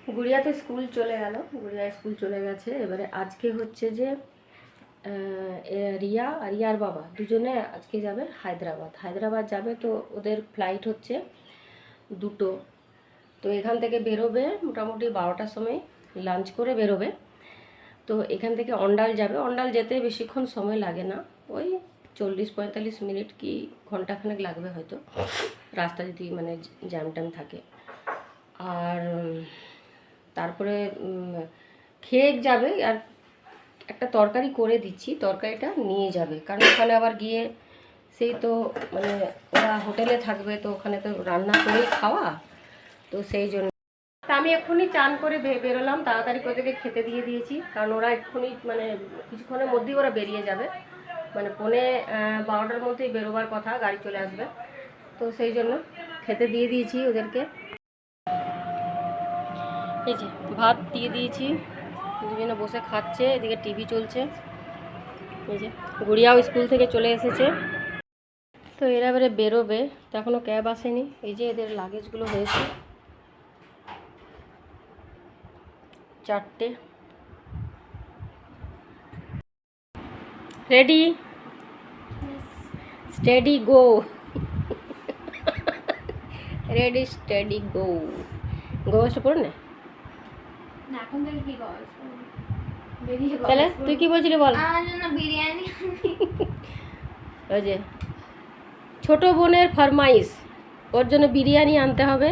গুড়িয়া তো স্কুল চলে গেল, গুড়িয়া স্কুল চলে গেছে। এবারে আজকে হচ্ছে যে রিয়া আর রিয়ার বাবা দুজনে আজকে যাবে হায়দ্রাবাদ। হায়দ্রাবাদ যাবে, তো ওদের ফ্লাইট হচ্ছে 2টো। তো এখান থেকে বেরোবে মোটামুটি 12টার সময়, লাঞ্চ করে বেরোবে। তো এখান থেকে অন্ডাল যাবে। অন্ডাল যেতে বেশিক্ষণ সময় লাগে না, ওই 40-45 মিনিট কি ঘন্টাখানেক লাগবে হয়তো, রাস্তা যদি মানে জ্যাম ট্যাম থাকে। আর তারপরে খেয়ে যাবে। আর একটা তরকারি করে দিচ্ছি, তরকারিটা নিয়ে যাবে, কারণ ওখানে আবার গিয়ে সেই তো মানে ওরা হোটেলে থাকবে, তো ওখানে তো রান্না করেই খাওয়া, তো সেই জন্য। তা আমি এক্ষুনি চান করে বেরোলাম, তাড়াতাড়ি করে থেকে খেতে দিয়ে দিয়েছি, কারণ ওরা এক্ষুনি মানে কিছুক্ষণের মধ্যেই ওরা বেরিয়ে যাবে, মানে 12টার মধ্যেই বেরোবার কথা, গাড়ি চলে আসবে, তো সেই জন্য খেতে দিয়ে দিয়েছি ওদেরকে। এই যে ভাত দিয়ে দিয়েছি, দুজনে বসে খাচ্ছে, এদিকে টিভি চলছে। এই যে গুড়িয়াও স্কুল থেকে চলে এসেছে, তো এরা এবারে বেরোবে, তো এখনও ক্যাব আসেনি। এই যে এদের লাগেজগুলো হয়েছে 4টে। Ready, steady go, ready steady go. গোসটা পড়ে না এখন থেকে কি গোস? তাহলে তুই কি বলছিলি বল। আমার জন্য বিরিয়ানি। ওই যে ছোট বোনের ফরমাইশ, ওর জন্য বিরিয়ানি আনতে হবে।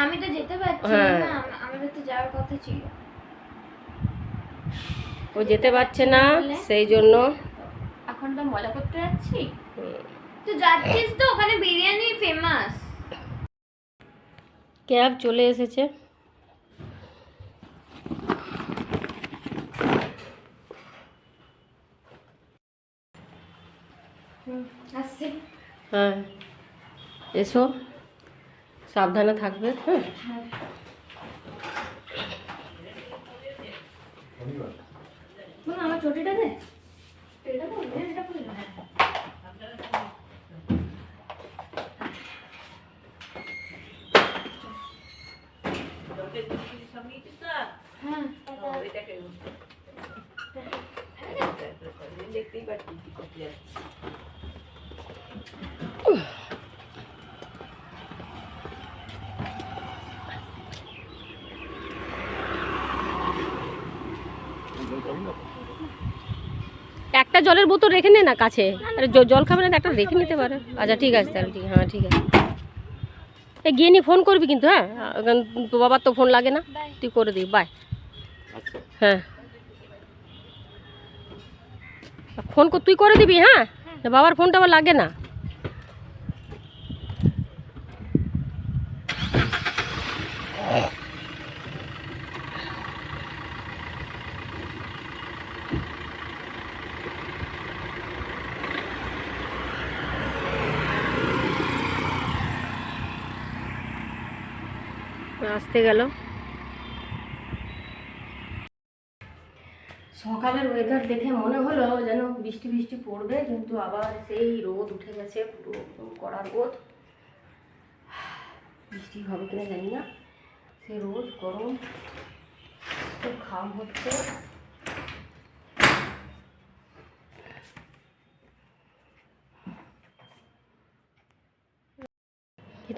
আমি তো যেতে পারছি না, আমাদের তো যাওয়ার কথা ছিল। ও যেতে পারছে না, সেই জন্য এখন তো মজা করতে যাচ্ছি। তো যাচ্ছিস তো, ওখানে বিরিয়ানি ফেমাস। ক্যাব চলে এসেছে। আসছে। হ্যাঁ এসো, সাবধানে থাকবে। হ্যাঁ আমার চটিটা দে, এটা বলবে, এটা বলবে। দেখতেই পাচ্ছি একটা জলের বোতল রেখে নে না কাছে, আরে জল খাবে না, একটা রেখে নিতে পারে। আচ্ছা ঠিক আছে তাহলে, ঠিক, হ্যাঁ ঠিক আছে। এই গিয়ে নি ফোন করবি কিন্তু, হ্যাঁ বাবার তো ফোন লাগে না, তুই করে দিবি। বাই। হ্যাঁ ফোন তুই করে দিবি, হ্যাঁ বাবার ফোনটা আবার লাগে না। আসতে গেল। সকালের ওয়েদার দেখে মনে হলো যেন বৃষ্টি বৃষ্টি পড়বে, কিন্তু আবার সেই রোদ উঠে গেছে, পুরো কড়া রোদ। বৃষ্টি হবে কিনা জানি না, সে রোদ গরম, খুব ঘাম হচ্ছে।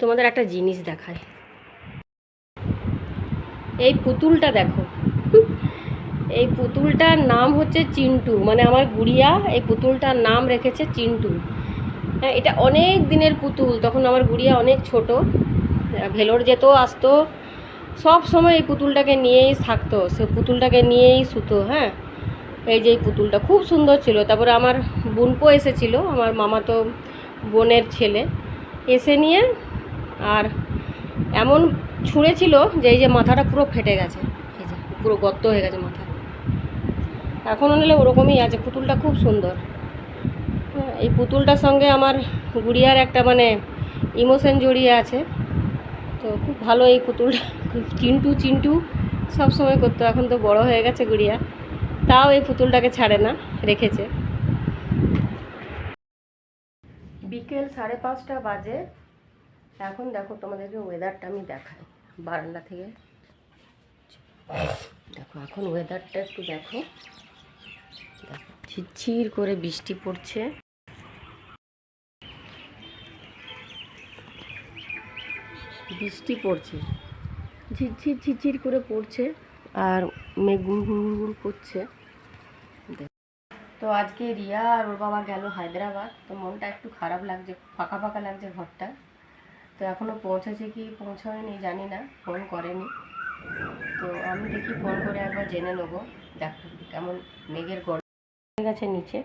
তোমাদের একটা জিনিস দেখায়, এই পুতুলটা দেখো। এই পুতুলটার নাম হচ্ছে চিন্টু, মানে আমার গুড়িয়া এই পুতুলটার নাম রেখেছে চিন্টু। হ্যাঁ এটা অনেক দিনের পুতুল, তখন আমার গুড়িয়া অনেক ছোট, ভেলোর যেত আসতো, সব সময় এই পুতুলটাকে নিয়েই থাকতো, সে পুতুলটাকে নিয়েই শুতো। হ্যাঁ এই যে এই পুতুলটা খুব সুন্দর ছিল। তারপরে আমার বোনপো এসেছিলো, আমার মামাতো বোনের ছেলে, এসে নিয়ে আর এমন ছুঁড়েছিল যে এই যে মাথাটা পুরো ফেটে গেছে, এই যে পুরো গর্ত হয়ে গেছে মাথা। এখনও নিলে ওরকমই আছে, পুতুলটা খুব সুন্দর। হ্যাঁ এই পুতুলটার সঙ্গে আমার গুড়িয়ার একটা মানে ইমোশন জড়িয়ে আছে, তো খুব ভালো এই পুতুলটা। চিন্টু চিন্টু সব সময় করতো, এখন তো বড় হয়ে গেছে গুড়িয়া, তাও এই পুতুলটাকে ছাড়ে না, রেখেছে। বিকেল 5:30 বাজে। এখন দেখো তোমাদেরকে ওয়েদারটা আমি দেখাই বারান্দা থেকে। দেখো এখন ওয়েদারটা একটু দেখো, ঝিরঝির করে বৃষ্টি পড়ছে। বৃষ্টি পড়ছে, ঝিরঝির ঝিরঝির করে পড়ছে, আর মেঘ গুড় গুড় গুড় করছে। তো আজকে রিয়া আর ওর বাবা গেল হায়দ্রাবাদ, তো মনটা একটু খারাপ লাগছে, ফাঁকা ফাঁকা লাগছে ঘরটা। তো এখনও পৌঁছেছে কি পৌঁছায়নি জানি না, ফোন করেনি। তো আমি দেখি ফোন করে একবার জেনে নেবো। দেখো কেমন মেঘের গড় হয়ে গেছে নিচে।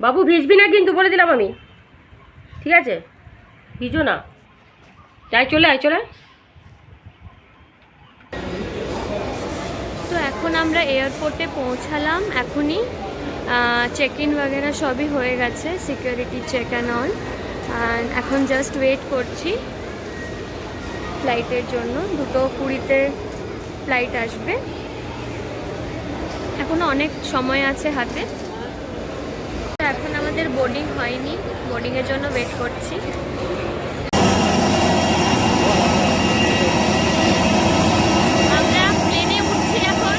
বাবু ভিজবি না কিন্তু, বলে দিলাম আমি, ঠিক আছে? ভিজো না, যাই চলে আয় চলে। তো এখন আমরা এয়ারপোর্টে পৌঁছালাম এখনই। চেক ইন वगैरह সবই হয়ে গেছে, সিকিউরিটি চেক অ্যান্ড অল। এখন জাস্ট ওয়েট করছি ফ্লাইটের জন্য। 2:20-তে ফ্লাইট আসবে, এখনও অনেক সময় আছে হাতে। এখন আমাদের বোর্ডিং হয়নি, বোর্ডিংয়ের জন্য ওয়েট করছি। আমরা প্লেনে উঠছি এখন।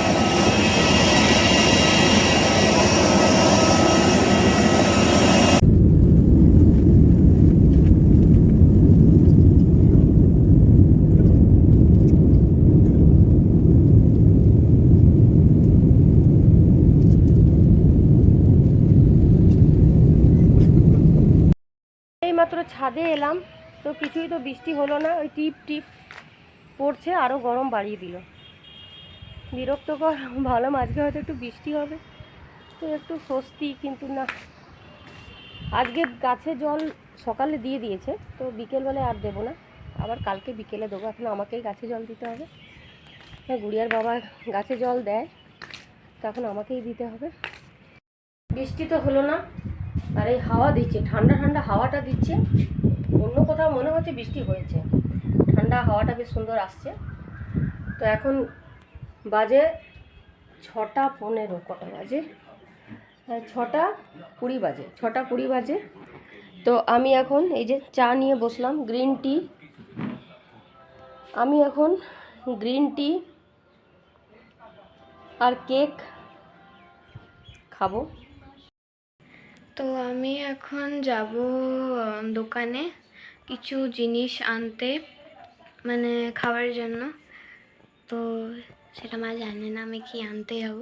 এইমাত্র ছাদে এলাম, তো কিছুই তো বৃষ্টি হলো না, ওই টিপ টিপ পড়ছে, আরও গরম বাড়িয়ে দিল। বিরক্তকর, ভালো আজকে হয়তো একটু বৃষ্টি হবে তো একটু স্বস্তি, কিন্তু না। আজকে গাছে জল সকালে দিয়ে দিয়েছে, তো বিকেলবেলায় আর দেবো না, আবার কালকে বিকেলে দেবো। এখন আমাকেই গাছে জল দিতে হবে। গুড়িয়ার বাবা গাছে জল দেয়, তখন আমাকেই দিতে হবে। বৃষ্টি তো হলো না, আর এই হাওয়া দিচ্ছে, ঠান্ডা ঠান্ডা হাওয়াটা দিচ্ছে। অন্য কোথাও মনে হচ্ছে বৃষ্টি হয়েছে, ঠান্ডা হাওয়াটা বেশ সুন্দর আসছে। তো এখন বাজে 6:15, কটা বাজে? 6:20 বাজে, 6:20 বাজে। তো আমি এখন এই যে চা নিয়ে বসলাম, গ্রিন টি। আমি এখন গ্রিন টি আর কেক খাবো। তো আমি এখন যাব দোকানে কিছু জিনিস আনতে, মানে খাওয়ার জন্য। তো সেটা মা জানে না আমি কি আনতে যাব,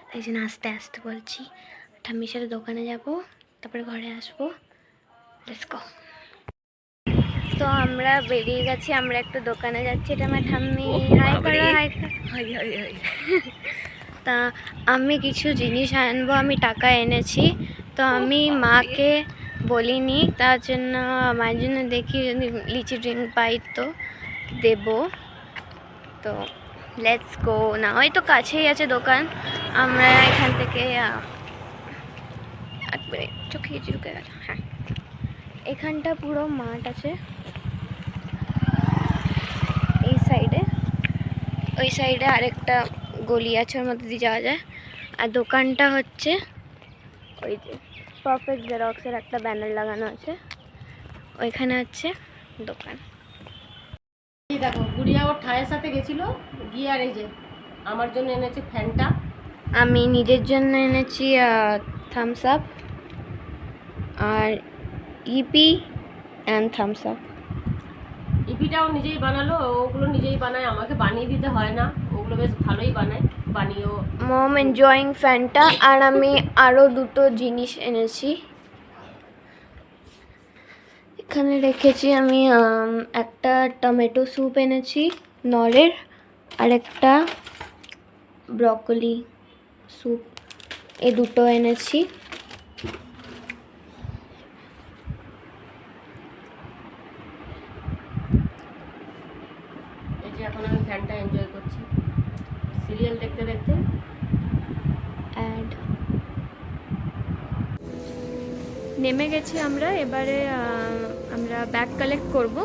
তাই জন্য আস্তে আস্তে বলছি। ঠাম্মির সাথে দোকানে যাব, তারপরে ঘরে আসবো। Let's go. তো আমরা বেরিয়ে গেছি, আমরা একটা দোকানে যাচ্ছি। এটা আমার ঠাম্মি। হাই করো, হাই হাই। তা আমি কিছু জিনিস আনবো, আমি টাকা এনেছি, তো আমি মাকে বলিনি, তার জন্য মায়ের জন্য দেখি যদি লিচি ড্রিঙ্ক পাই তো দেব। তো লেটস গো না, ওই তো কাছেই আছে দোকান। আমরা এখান থেকে একবারে চোখে কিছু ঢুকে গেল। হ্যাঁ, এখানটা পুরো মাঠ আছে, এই সাইডে, ওই সাইডে আরেকটা গলি আছে, ওর মধ্যে দিয়ে যাওয়া যায়। আর দোকানটা হচ্ছে ওই যে পারফেক্ট জেরক্সের একটা ব্যানার লাগানো আছে, ওইখানে হচ্ছে দোকান। এই দেখো গুড়িয়া ওর ঠায়ের সাথে গেছিল, গিয়ে আর এই যে আমার জন্য এনেছে ফ্যান্টা। আমি নিজের জন্য এনেছি থামস আপ আর ইপি অ্যান্ড থামস আপ। ইপিটাও নিজেই বানালো, ওগুলো নিজেই বানায়, আমাকে বানিয়ে দিতে হয় না, ওগুলো বেশ ভালোই বানায়, বানিয়েও। মম এনজয়িং ফ্যান্টা। আর আমি আরও দুটো জিনিস এনেছি, এখানে রেখেছি আমি। একটা টমেটো স্যুপ এনেছি নরের, আর একটা ব্রকলি স্যুপ, এই দুটো এনেছি। এই যে এখন আমি ফ্যানটা এনজয় করছি সিরিয়াল দেখতে দেখতে। অ্যাড নেমে গেছি আমরা, এবারে আমরা ব্যাগ কালেক্ট করব।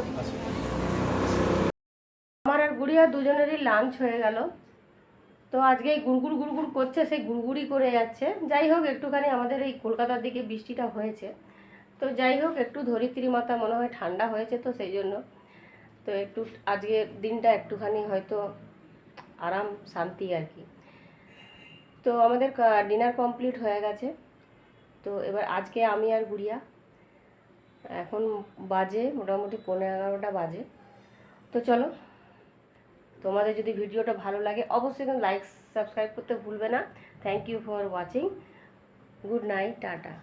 আমার আর গুড়িয়া দুজনেরই লাঞ্চ হয়ে গেল। তো আজকে এই গুড়গুড় গুড়গুড় করছে, সেই গুড়গুড়ি করে যাচ্ছে। যাই হোক, একটুখানি আমাদের এই কলকাতার দিকে বৃষ্টিটা হয়েছে, তো তো যাই হোক, একটু ধরিত্রী মাতা মনে হয় ঠান্ডা হয়েছে তো সেই জন্য, তো একটু আজকে দিনটা একটুখানি হয়তো আরাম শান্তি আর কি। তো আমাদের ডিনার কমপ্লিট হয়ে গেছে। তো এবার আজকে আমি আর গুড়িয়া, এখন বাজে মোটামুটি 11:15 বাজে। তো চলো, তোমাদের যদি ভিডিওটা ভালো লাগে অবশ্যই কিন্তু লাইক সাবস্ক্রাইব করতে ভুলবে না। Thank you for watching. Good night, tata.